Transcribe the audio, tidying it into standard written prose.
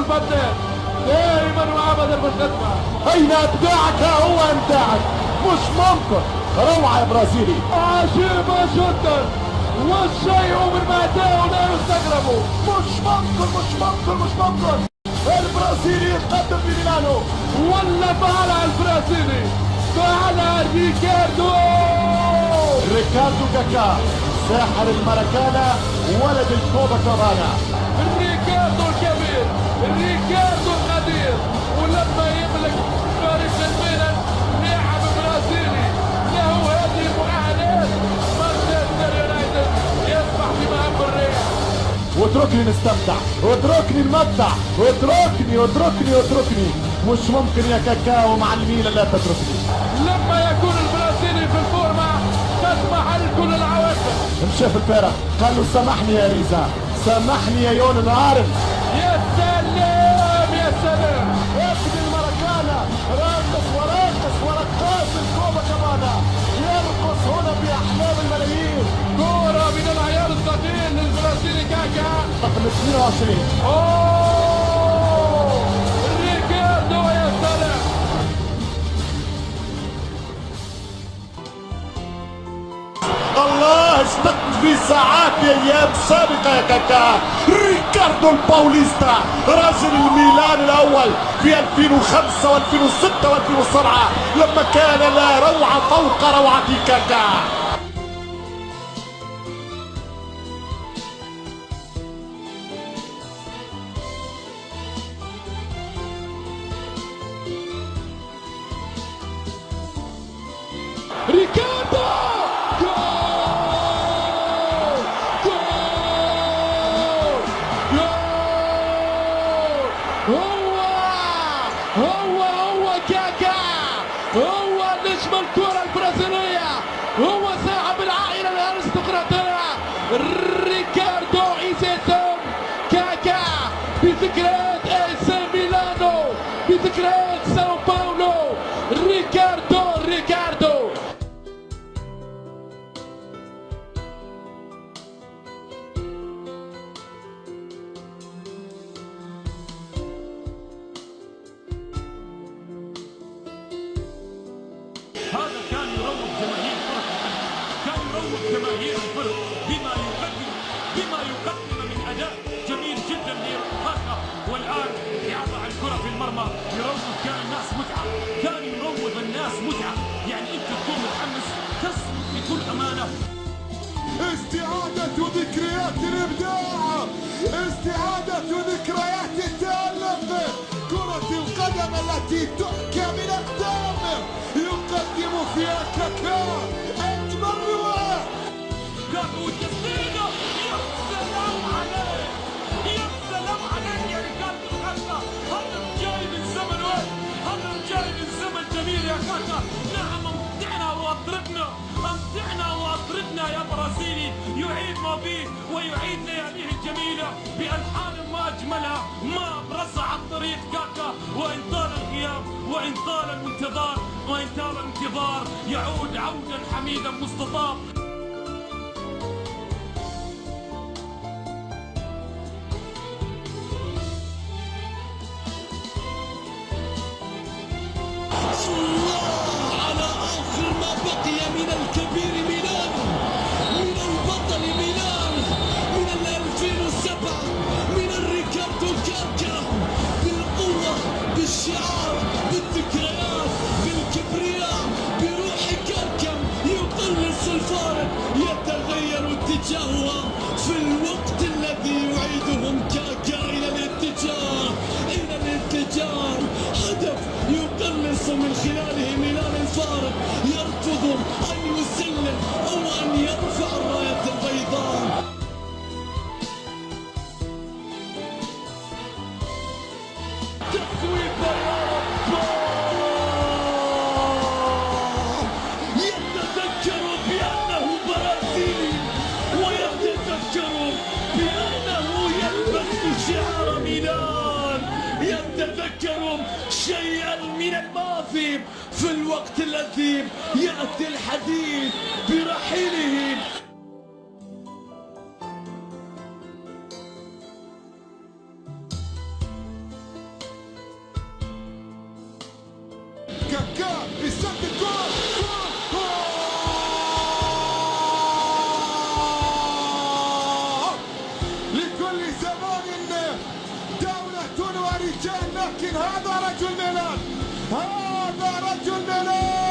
الفنان دائما وابدا بالخدمه. اين ابداعك؟ هو ابداعك، مش ممكن. روعه يا برازيلي، عجيبه جدا، والشيء من بعده لا يستغرب. مش ممكن مش ممكن مش ممكن. البرازيلي يتقدم في ميلانو. ولا فعلها البرازيلي، فعلها ريكاردو كاكا، ساحر الماراكانا، ولد الكوبا كابانا. ريكاردو الكبير، ريكاردو القدير. ولما يملك فريق الميلان لاعب برازيلي له هذه المؤهلات، مانشستر يونايتد يصبح في مهام الريح. واتركني نستمتع، واتركني نمتع، واتركني. مش ممكن يا كاكاو مع الميلان، لا تتركني. لما يكون البرازيلي في الفورمة تسمح لكل العواصف. مشى في الفرق قال له سامحني يا ريزا، سامحني يا يون العارف. يا سلام يا سلام، ابن الماراكانا راقص ورقاص الكوبا كابانا، يرقص هنا باحلام الملايين. كورة من العيار الثقيل للبرازيلي كاكا رقم 22. اوه ريكاردو يا سلام. الله، اشتقت في ساعات ايام سابقه يا كاكا. ريكاردو الباوليستا، رجل الميلان الاول في 2005 و2006 و2007 لما كان لا روعه فوق روعه كاكا. ريكاردو هو كاكا، هو نجم الكرة البرازيلية، هو صاحب العائلة الارستقراطية. ريكاردو إيزيتون كاكا بذكريات اي سي ميلانو، بذكريات ساو باولو. ريكاردو هذا كان يروج جماهير كرة القدم، كان يروج جماهير الفرق بما يقدم من أداء جميل جدا لكاكا. والآن يضع الكرة في المرمى، يروج. كان الناس متعة، كان يروج الناس متعة. يعني أنت تكون متحمس تصمت بكل أمانة. استعادة ذكريات الإبداع، استعادة ذكريات التألق. كرة القدم التي تحكى من الدم يقدم فيها كاكا أجمل رواية. كاكو تسديده، يا سلام عليك، يا سلام عليك يا ريكاردو كاكا. هذا جاي من زمن وين؟ هذا جاي من زمن جميل يا كاكا. نعم امتعنا واطربنا يا برازيلي. يعيد ماضيه ويعيد لياليه الجميله بالحان ما اجملها، ما برصع الطريق كاكا. وان طال الغياب وان طال الانتظار يعود عودا حميدا مستطاب. على آخر ما بقي من الكبير ميلان، من البطل ميلان، من 2007، من الريكاردو كاكا. بالقوة، بالشعار، بالذكريات، بالكبرياء، بروح كاكا يقلص الفارق، يتغير اتجاهها في الوقت الذي يعيدهم كاكا إلى الاتجاه. هدف يقلص من خلاله ميلان الفارق، يرفض أن يسلم أو أن يرفع الراية البيضاء. تسويق يا رب. يتذكر بأنه برازيلي، ويتذكر بأنه يلبس شعار ميلان، يتذكر شيئا من الماضي في الوقت الذي يأتي الحديث برحيله. كاكا بيسد الجول. لكل زمان دولة ورجال، لكن هذا رجل ميلان، هذا رجل ميلان.